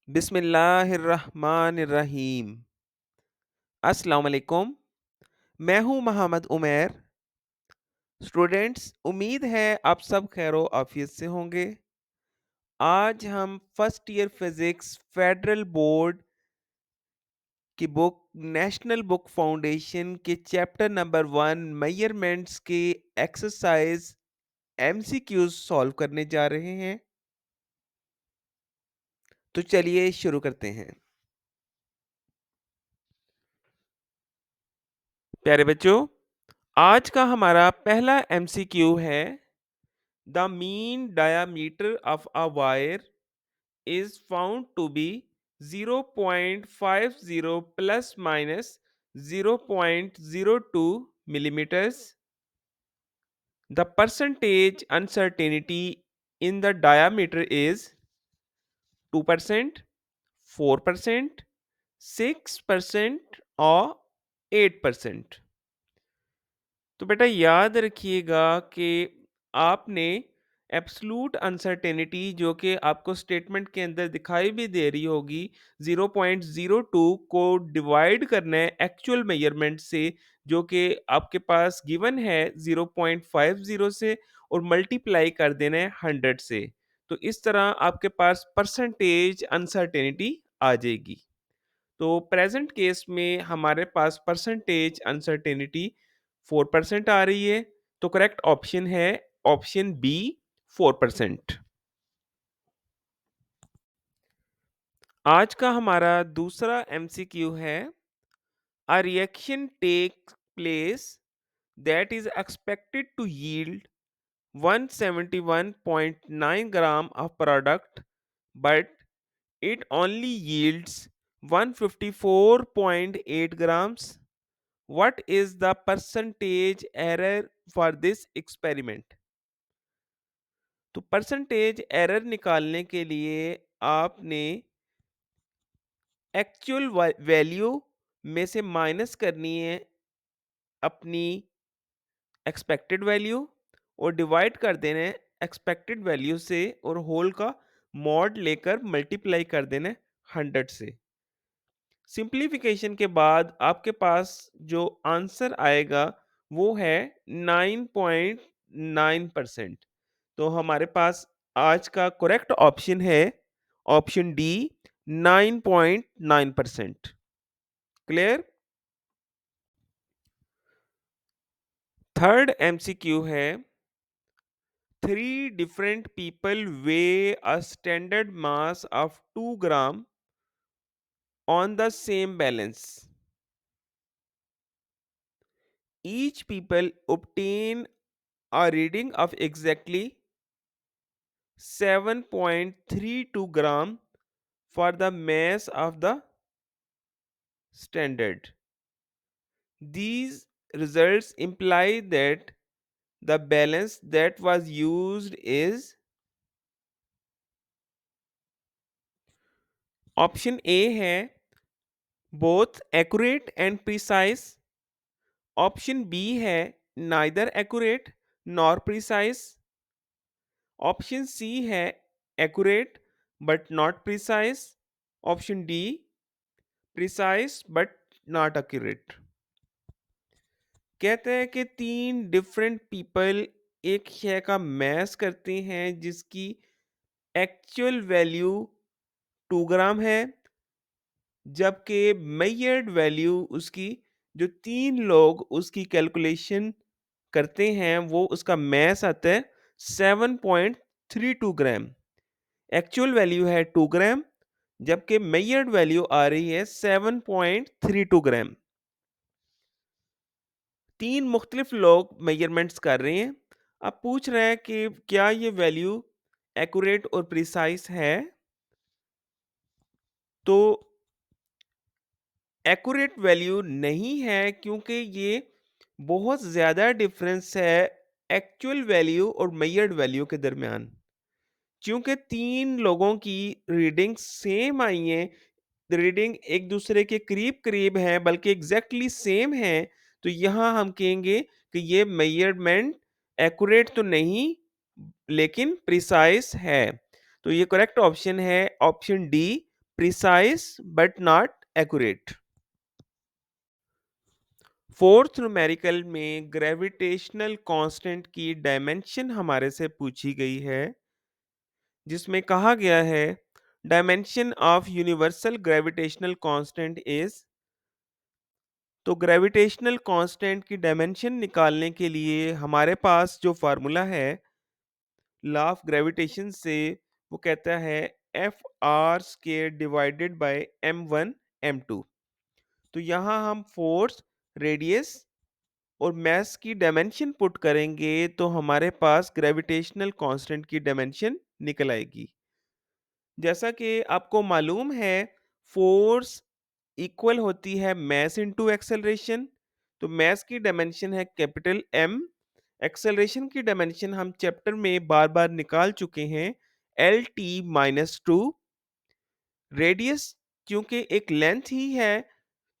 बिस्मिल्लाहिर्रहमानिर्रहीम। अस्सलाम वालेकुम। मैं हूं मोहम्मद उमैर। स्टूडेंट्स, उम्मीद है आप सब खैरो आफियत से होंगे। आज हम first year physics federal board की बुक नेशनल बुक फाउंडेशन के चैप्टर नंबर 1 मेजरमेंट्स के एक्सरसाइज एमसीक्यूज सॉल्व करने जा रहे हैं। तो चलिए शुरू करते हैं। प्यारे बच्चों, आज का हमारा पहला एमसीक्यू है: The mean diameter of a wire is found to be 0.50 plus minus 0.02 millimeters. The percentage uncertainty in the diameter is 2%, 4%, 6% और 8%। तो बेटा याद रखिएगा कि आपने एब्सलूट अनसर्टेनिटी जो कि आपको स्टेटमेंट के अंदर दिखाई भी दे रही होगी 0.02 को डिवाइड करना है एक्चुअल मेजरमेंट से, जो कि आपके पास गिवन है 0.50 से, और मल्टीप्लाई कर देना है 100 से। तो इस तरह आपके पास परसेंटेज अनसर्टेनिटी आ जाएगी। तो प्रेजेंट केस में हमारे पास परसेंटेज अनसर्टेनिटी 4% आ रही है। तो करेक्ट ऑप्शन है ऑप्शन बी, 4%। आज का हमारा दूसरा एमसीक्यू है: a reaction take place that is expected to yield 171.9 gram of product, but it only yields 154.8 grams. What is the percentage error for this experiment? तो परसेंटेज एरर निकालने के लिए आपने एक्चुअल वैल्यू में से माइनस करनी है अपनी एक्सपेक्टेड वैल्यू, और डिवाइड कर देना है एक्सपेक्टेड वैल्यू से, और होल का मॉड लेकर मल्टीप्लाई कर देना है 100 से। सिंप्लीफिकेशन के बाद आपके पास जो आंसर आएगा वो है 9.9%। तो हमारे पास आज का करेक्ट ऑप्शन है option D, 9.9%। Clear. Third MCQ है: three different people weigh a standard mass of 2 gram on the same balance. Each people obtain a reading of exactly 7.32 gram for the mass of the standard. These results imply that the balance that was used is option A है both accurate and precise, option B है neither accurate nor precise, option C है accurate but not precise, option D precise but not accurate. कहते हैं कि तीन different people एक शय का मैस करते हैं जिसकी एक्चुअल वैल्यू 2 ग्राम है, जबकि मेजर्ड वैल्यू उसकी, जो तीन लोग उसकी कैलकुलेशन करते हैं, वो उसका मैस आता है 7.32 ग्राम। एक्चुअल वैल्यू है 2 ग्राम, जबकि मेजर्ड वैल्यू आ रही है 7.32 ग्राम। तीन मुख्तलिफ लोग मेजरमेंट्स कर रहे हैं। अब पूछ रहे हैं कि क्या ये वैल्यू एक्यूरेट और प्रिसाइज है। तो एक्यूरेट वैल्यू नहीं है, क्योंकि ये बहुत ज़्यादा डिफरेंस है एक्चुअल वैल्यू और मेजर्ड वैल्यू के दरमियान। क्योंकि तीन लोगों की रीडिंग सेम आई है, रीडिंग एक दूसरे के करीब करीब है, बल्कि एग्जैक्टली सेम है, तो यहाँ हम कहेंगे कि ये मेजरमेंट एक्यूरेट तो नहीं लेकिन प्रिसाइज है। तो ये करेक्ट ऑप्शन है option D, precise but not accurate. Fourth numerical में ग्रेविटेशनल कांस्टेंट की डायमेंशन हमारे से पूछी गई है, जिसमें कहा गया है dimension of universal gravitational constant is. तो ग्रेविटेशनल कांस्टेंट की डायमेंशन निकालने के लिए हमारे पास जो फार्मूला है लॉ ऑफ ग्रेविटेशन से, वो कहता है F R square divided by M one M two. तो यहाँ हम फोर्स, रेडियस और मास की डायमेंशन पुट करेंगे तो हमारे पास ग्रेविटेशनल कांस्टेंट की डायमेंशन निकल आएगी। जैसा कि आपको मालूम है, फोर्स इक्वल होती है मास इनटू एक्सेलरेशन। तो मास की डायमेंशन है कैपिटल एम, एक्सेलरेशन की डायमेंशन हम चैप्टर में बार बार निकाल चुके हैं, L T minus to. Radius क्योंकि एक लेंथ ही है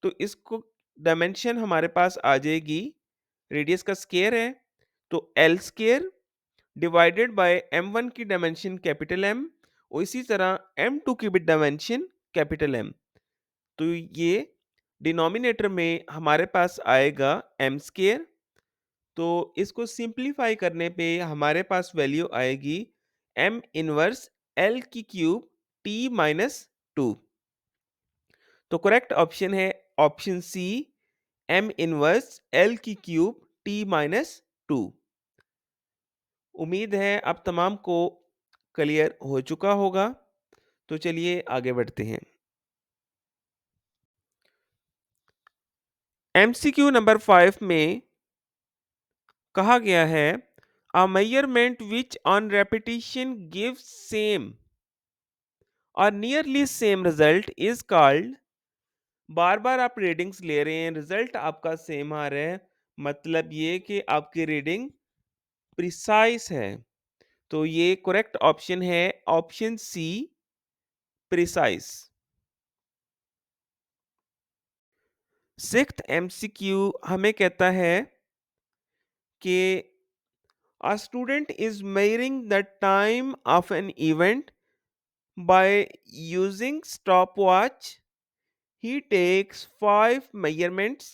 तो इसको डायमेंशन हमारे पास आ जाएगी, रेडियस का स्केयर है तो L square divided by M one की डायमेंशन कैपिटल एम, और इसी तरह एम टू की भी डायमेंशन कैपिटल एम। तो ये डिनोमिनेटर में हमारे पास आएगा एम स्केयर। तो इसको सिंप्लीफाई करने पे हमारे पास वैल्यू आएगी एम इनवर्स एल की क्यूब टी माइनस टू। तो करेक्ट ऑप्शन है option C, M inverse L की क्यूब टी माइनस टू। उम्मीद है आप तमाम को क्लियर हो चुका होगा। तो चलिए आगे बढ़ते हैं। एमसीक्यू नंबर 5 में कहा गया है a measurement which on repetition give same और nearly same result is called. बार बार आप रीडिंग्स ले रहे हैं, रिजल्ट आपका सेम आ रहा है, मतलब ये कि आपकी रीडिंग प्रिसाइज है। तो ये करेक्ट ऑप्शन है option C, precise. Sixth MCQ हमें कहता है कि a student is measuring the time of an event by using stopwatch. He takes five measurements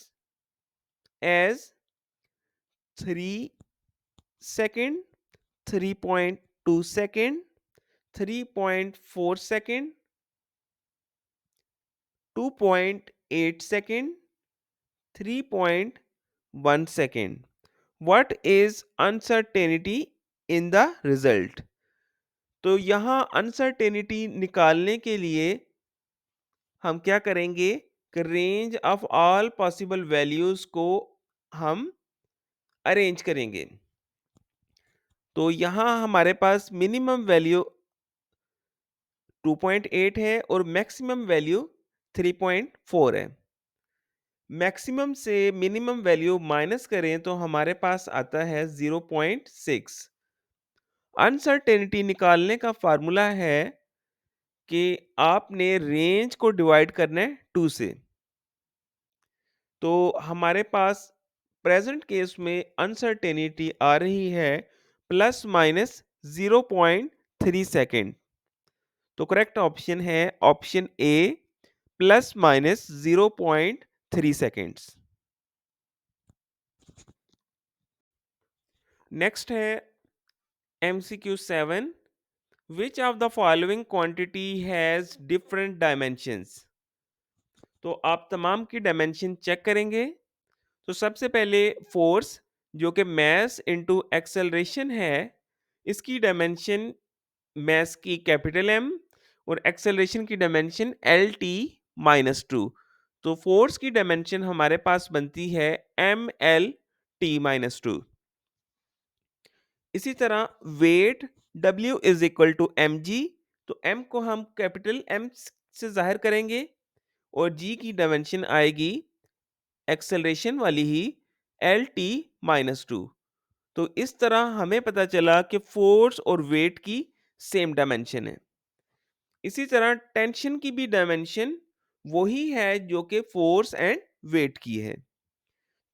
as 3 second, 3.2 second, 3.4 second, 2.8 second, 3.1 second. What is uncertainty in the result? तो यहाँ uncertainty निकालने के लिए हम क्या करेंगे कि range of all possible values को हम अरेंज करेंगे। तो यहाँ हमारे पास मिनिमम वैल्यू 2.8 है और मैक्सिमम वैल्यू 3.4 है। मैक्सिमम से मिनिमम वैल्यू माइनस करें तो हमारे पास आता है 0.6। अनसर्टेनिटी निकालने का फार्मूला है कि आपने रेंज को डिवाइड करना है 2 से। तो हमारे पास प्रेजेंट केस में अनसर्टेनिटी आ रही है प्लस माइनस 0.3 सेकेंड। तो करेक्ट ऑप्शन है option A, plus minus 0.3 seconds. Next है MCQ 7, which of the following quantity has different dimensions. तो आप तमाम की डायमेंशन चेक करेंगे। तो सबसे पहले फोर्स जो कि मास इनटू एक्सेलरेशन है, इसकी डायमेंशन मास की कैपिटल एम और एक्सेलरेशन की dimension L T minus two. तो फोर्स की डायमेंशन हमारे पास बनती है M L T minus two. इसी तरह weight W is equal to M G. तो m को हम कैपिटल M से जाहिर करेंगे और g की डायमेंशन आएगी एक्सेलरेशन वाली ही एल टी माइनस टू। तो इस तरह हमें पता चला कि फोर्स और वेट की सेम डायमेंशन है। इसी तरह टेंशन की भी डायमेंशन वही है जो कि फोर्स एंड वेट की है।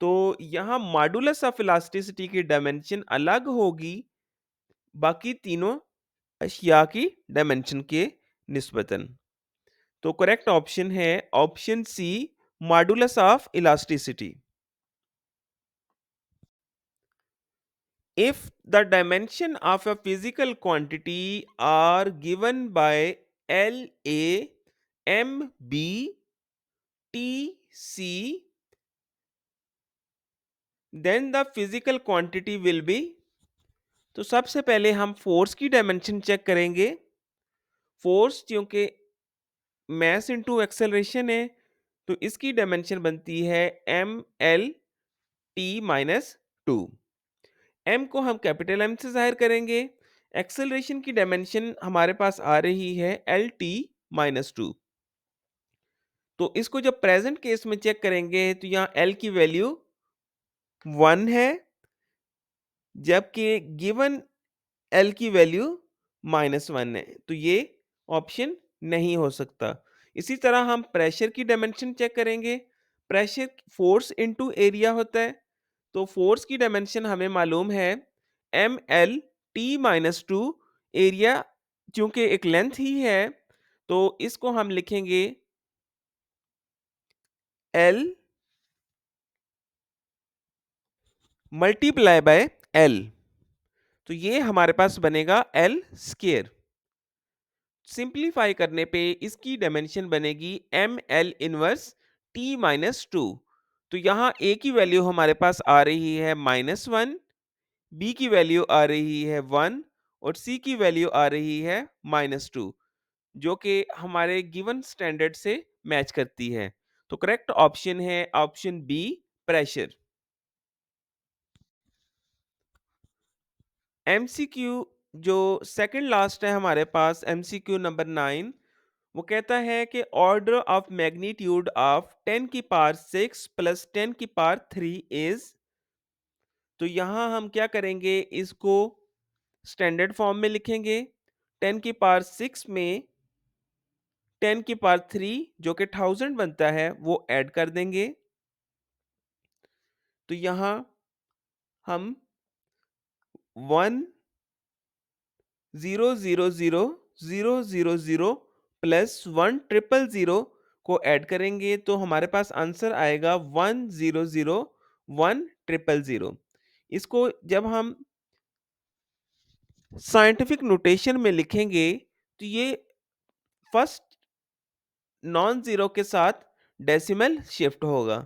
तो यहाँ मॉडुलस ऑफ इलास्टिसिटी की डायमेंशन अलग होगी बाकी तीनों अशिया की डायमेंशन के निस्बतन। तो करेक्ट ऑप्शन है option C, modulus of elasticity. If the dimension of a physical quantity are given by L A M B T C, then the physical quantity will be। तो सबसे पहले हम फोर्स की dimension check करेंगे। Force क्योंकि mass into acceleration है, तो इसकी डायमेंशन बनती है M L T minus two. M को हम कैपिटल एम से जाहिर करेंगे। एक्सेलरेशन की डायमेंशन हमारे पास आ रही है एल टी माइनस टू। तो इसको जब प्रेजेंट केस में चेक करेंगे तो यहाँ एल की वैल्यू 1 है, जबकि गिवन एल की वैल्यू -1 है, तो ये ऑप्शन नहीं हो सकता। इसी तरह हम प्रेशर की डायमेंशन चेक करेंगे। प्रेशर फोर्स इनटू एरिया होता है, तो फोर्स की डायमेंशन हमें मालूम है M L T minus two. Area चूंकि एक लेंथ ही है, तो इसको हम लिखेंगे एल मल्टीप्लाई बाय एल। तो ये हमारे पास बनेगा एल स्केयर। सिंप्लीफाई करने पे इसकी डायमेंशन बनेगी M L inverse T minus two. तो यहाँ ए की वैल्यू हमारे पास आ रही है -1, बी की वैल्यू आ रही है 1 और सी की वैल्यू आ रही है -2, जो कि हमारे गिवन स्टैंडर्ड से मैच करती है। तो करेक्ट ऑप्शन है ऑप्शन बी, प्रेशर। एमसीक्यू जो सेकंड लास्ट है हमारे पास, एमसीक्यू नंबर 9, वो कहता है कि ऑर्डर ऑफ मैग्नीट्यूड ऑफ 10 की पावर 6 प्लस 10 की पावर 3 इज। तो यहाँ हम क्या करेंगे, इसको स्टैंडर्ड फॉर्म में लिखेंगे। 10 की पावर 6 में 10 की पावर 3 जो कि 1000 बनता है वो ऐड कर देंगे। तो यहाँ हम 1 0 0 0 0 0 प्लस 1 0 0 0 को ऐड करेंगे, तो हमारे पास आंसर आएगा 1 0 0 1 0 0। इसको जब हम साइंटिफिक नोटेशन में लिखेंगे तो ये फर्स्ट नॉन जीरो के साथ डेसिमल शिफ्ट होगा।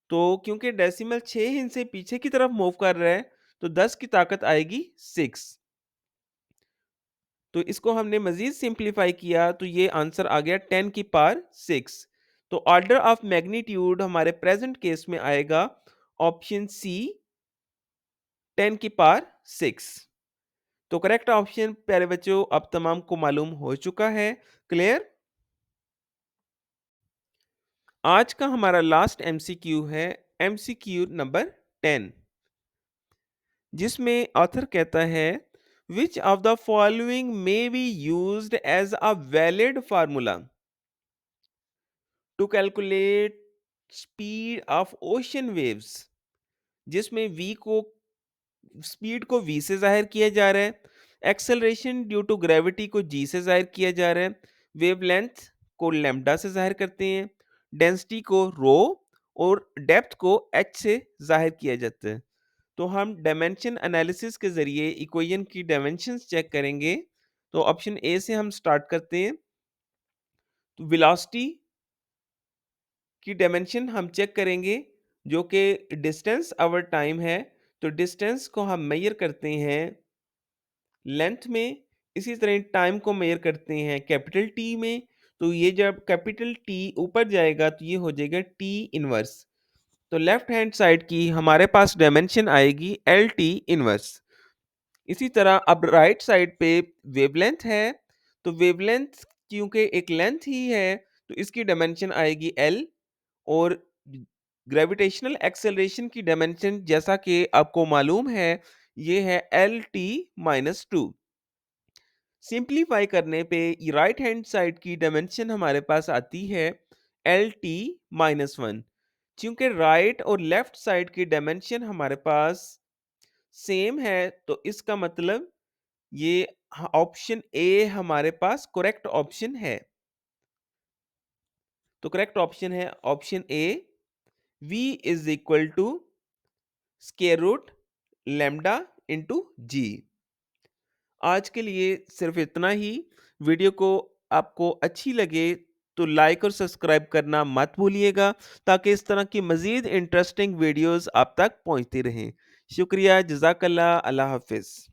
तो क्योंकि डेसिमल 6 इंच से पीछे की तरफ मूव कर रहा है, तो 10 की ताकत आएगी 6। तो इसको हमने मजीद सिंप्लीफाई किया तो ये आंसर आ गया 10 की पावर 6। तो ऑर्डर ऑफ मैग्नीट्यूड हमारे प्रेजेंट केस में आएगा ऑप्शन सी, 10 की पावर 6। तो करेक्ट ऑप्शन प्यारे बच्चों अब तमाम को मालूम हो चुका है। क्लियर। आज का हमारा लास्ट एमसीक्यू है एमसीक्यू नंबर 10, जिसमें ऑथर कहता है which of the following may be used as a valid formula to calculate speed of ocean waves. जिसमें v को स्पीड को v से जाहिर किया जा रहा है, एक्सेलरेशन ड्यू टू ग्रेविटी को g से जाहिर किया जा रहा है, वेवलेंथ को लैम्डा से जाहिर करते हैं, डेंसिटी को रो और डेप्थ को h से जाहिर किया जाता है। तो हम डायमेंशन एनालिसिस के जरिए इक्वेशन की डायमेंशंस चेक करेंगे। तो ऑप्शन ए से हम स्टार्ट करते हैं। तो वेलोसिटी की डायमेंशन हम चेक करेंगे, जो कि डिस्टेंस आवर टाइम है। तो डिस्टेंस को हम मेजर करते हैं लेंथ में, इसी तरह टाइम को मेजर करते हैं कैपिटल टी में। तो ये जब कैपिटल टी ऊपर जाएगा तो ये हो जाएगा टी इनवर्स। तो लेफ्ट हैंड साइड की हमारे पास डायमेंशन आएगी एल टी इनवर्स। इसी तरह अब राइट साइड पे वेवलेंथ है, तो वेवलेंथ क्योंकि एक लेंथ ही है तो इसकी डायमेंशन आएगी एल। और ग्रेविटेशनल एक्सेलरेशन की डायमेंशन जैसा कि आपको मालूम है ये है L T minus to. Simplify करने पे राइट हैंड साइड की डायमेंशन हमारे पास आती है एल टी -1। क्योंकि राइट और लेफ्ट साइड की डायमेंशन हमारे पास सेम है, तो इसका मतलब ये ऑप्शन ए हमारे पास करेक्ट ऑप्शन है। तो करेक्ट ऑप्शन है option A, v is equal to square root lambda into G. आज के लिए सिर्फ इतना ही। वीडियो को आपको अच्छी लगे तो लाइक और सब्सक्राइब करना मत भूलिएगा, ताकि इस तरह की मज़ीद इंटरेस्टिंग वीडियोस आप तक पहुंचती रहें। शुक्रिया, जज़ाकल्लाह, अल्लाह हाफ़िज़।